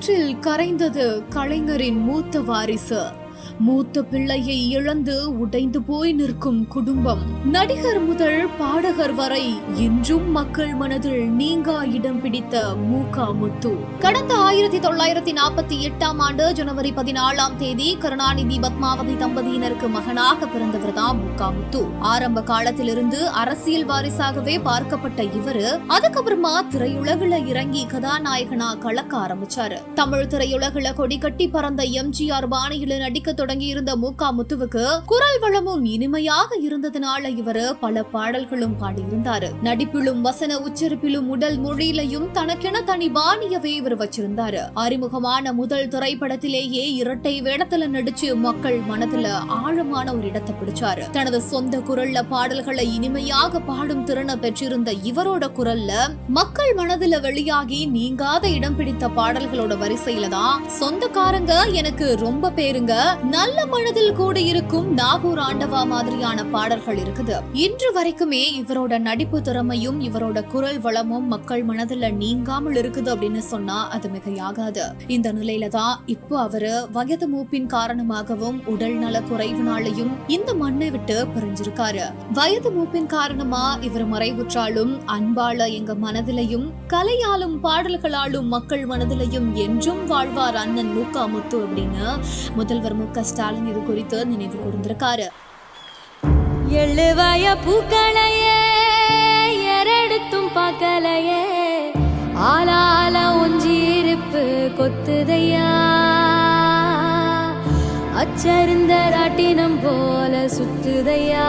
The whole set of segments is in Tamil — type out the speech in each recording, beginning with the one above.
ஆற்றில் கரைந்தது கலைஞரின் மூத்த வாரிசு. மூத்த பிள்ளையை இழந்து உடைந்து போய் நிற்கும் குடும்பம். நடிகர் முதல் பாடகர் வரை இன்றும் மக்கள் மனதில் நீங்கா இடம் பிடித்த மூகா முத்து. கடந்த 1948 ஆண்டு ஜனவரி 14 கருணாநிதி பத்மாவதி தம்பதியினருக்கு மகனாக பிறந்தவர்தான் மூகா முத்து. ஆரம்ப காலத்திலிருந்து அரசியல் வாரிசாகவே பார்க்கப்பட்ட இவரு அதுக்கப்புறமா திரையுலகில இறங்கி கதாநாயகனா கலக்க ஆரம்பிச்சாரு. தமிழ் திரையுலகில கொடி கட்டி பறந்த எம்ஜிஆர் பாணியில நடிக்க தொடங்கி இருந்த மூகா முத்துவுக்கு குரல் வளமும் இனிமையாக இருந்ததுனால இவரு பல பாடல்களும் பாடியிருந்தாரு. நடிப்பிலும் வசன உச்சரிப்பிலும் உடல் மொழியிலையும் தனக்கென தனி பாணியவே இவர் வச்சிருந்தாரு. அறிமுகமான முதல் திரைப்படத்திலேயே இரட்டை வேடத்துல நடிச்சு மக்கள் மனதுல ஆழமான ஒரு இடத்தை பிடிச்சாரு. தனது சொந்த குரல்ல பாடல்களை இனிமையாக பாடும் திறனை பெற்றிருந்த இவரோட குரல்ல மக்கள் மனதுல வெளியாகி நீங்காத இடம் பிடித்த பாடல்களோட வரிசையில தான் சொந்தக்காரங்க எனக்கு ரொம்ப பேருங்க, நல்ல மனதில் கூட இருக்கும் நாகூர் ஆண்டவா மாதிரியான பாடல்கள் இருக்குது. இன்று வரைக்குமே இவரோட நடிப்பு திறமையும் இவரோட குரல் வளமும் மக்கள் மனதில் நீங்காமல் இருக்குது அப்படின்னு சொன்னா அது மிகையாகாது. இந்த நிலையில தான் இப்போ அவரு வயது மூப்பின் காரணமாகவும் உடல் நல குறைவினாலையும் இந்த மண்ணை விட்டு பிரிஞ்சிருக்காரு. வயது மூப்பின் காரணமா இவர் மறைவுற்றாலும் அன்பால எங்க மனதிலையும் கலையாலும் பாடல்களாலும் மக்கள் மனதிலையும் என்றும் வாழ்வார் அண்ணன் மூகா முத்து அப்படின்னு முதல்வர் மு க ஸ்டாலின் இது குறித்து நினைவு கூர்ந்திருக்காரு. எழுவாய பூக்களையே எரடுத்தும் பார்க்கலையே, ஆளால ஒஞ்சிருப்பு கொத்துதையா, அச்சருந்த ராட்டினம் போல சுத்துதையா,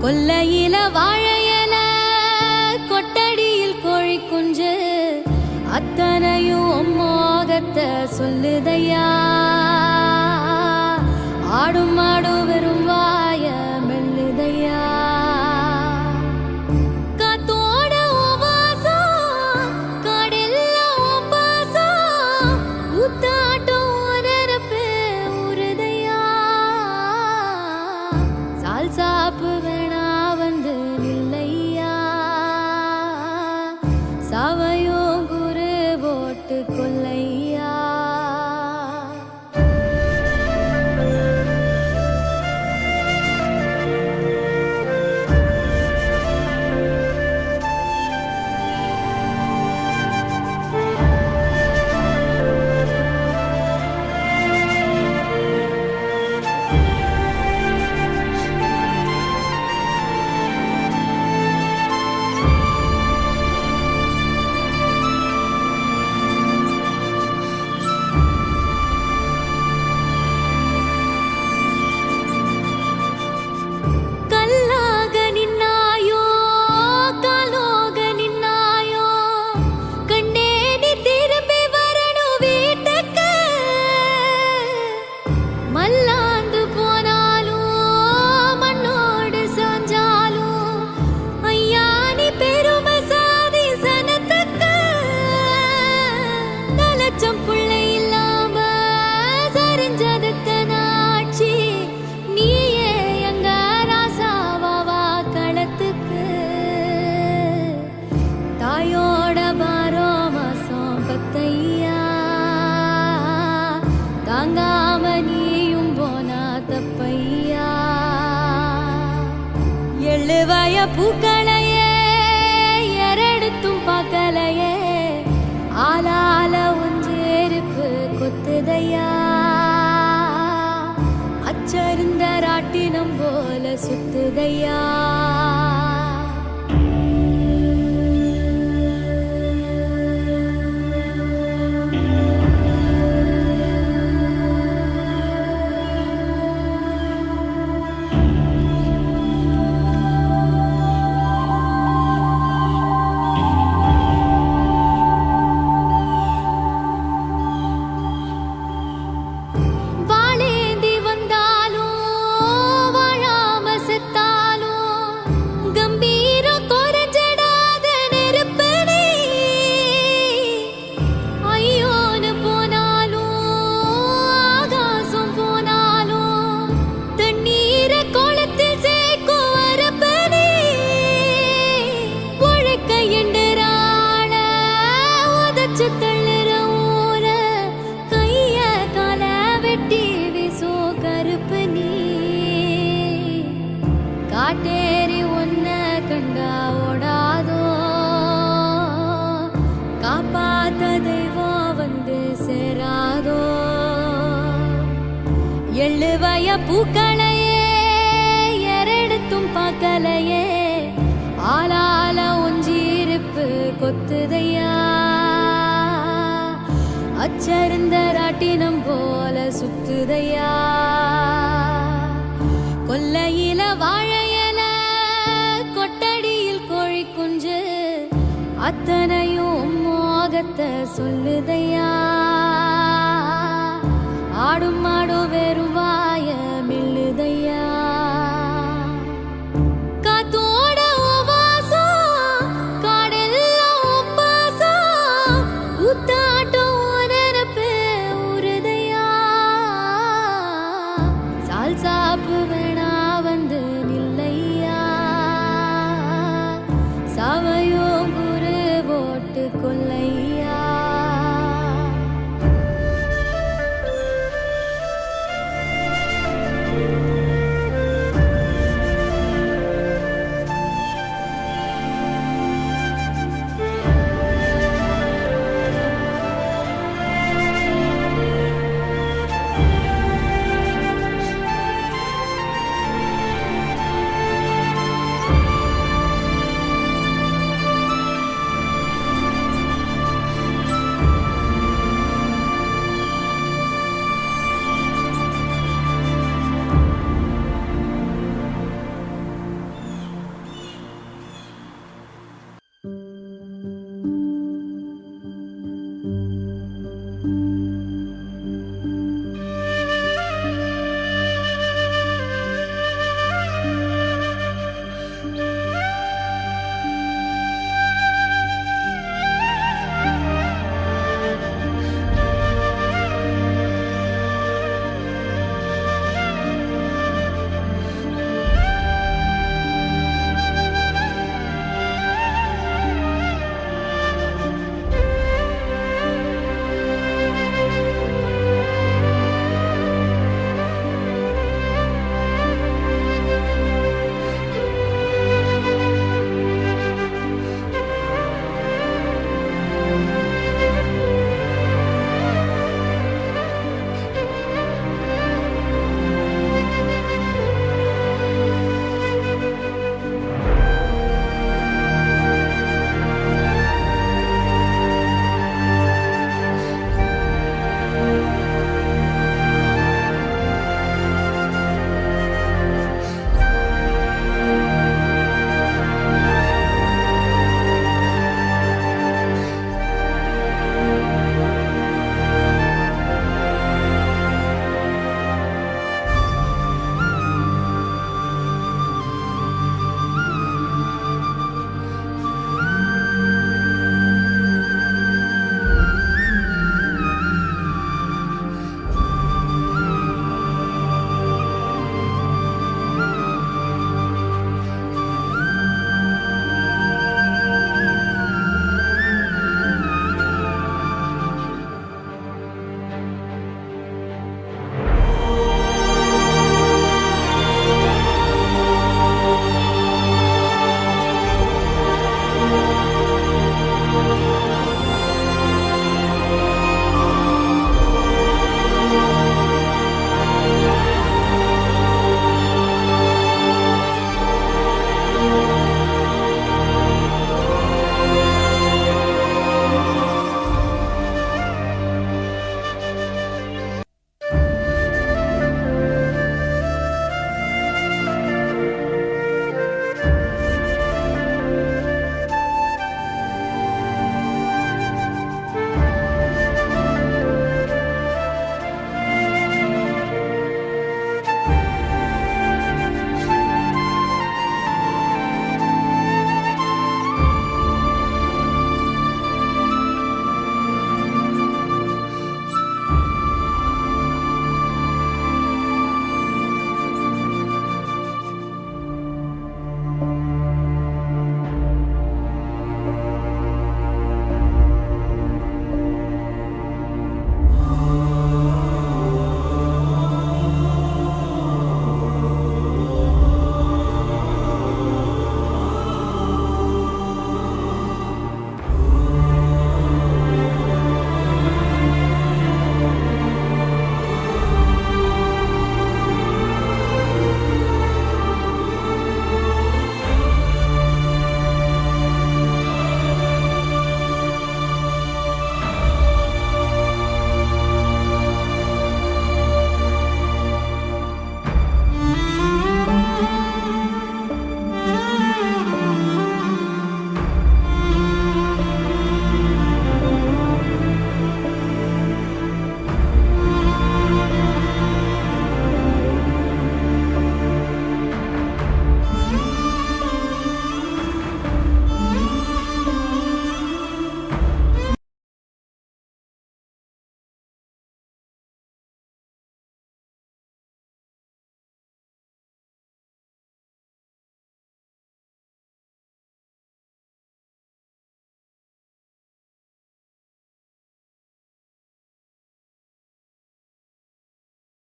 கொல்லையில வாழையல கொட்டடியில் கோழி குஞ்சு அத்தனையும் மோகத்தை சொல்லுதையா, ஆடும் மாடும் வெறும் வாய மெல்லுதையா, காத்தோட வாசம் காடெல்லாம் பாசம் ஊத்தாட்டம் உரப்பே உருதையா, சால் சாப்பு வேணா வந்து இல்லையா, சாவையோ குரு போட்டு கொல்லையா. எழுவாய பூக்களையே எரடுத்தும் பார்க்கலையே, ஆளால ஒஞ்சேருப்பு கொத்துதையா, அச்சருந்த ராட்டினம் போல சுத்துதையா. வாழாம செத்தாலும் இழுவைய பூக்களையே எரெடுத்தும் பார்க்கலையே ஆளால ஒஞ்சிருப்பு கொத்துதையா அச்சருந்த ராட்டினம் போல சுத்துதையா கொல்லையில வாழையல கொட்டடியில் கோழி குஞ்சு அத்தனையும் மோகத்தை சொல்லுதையா ஆடும் மாடும் வெறுவா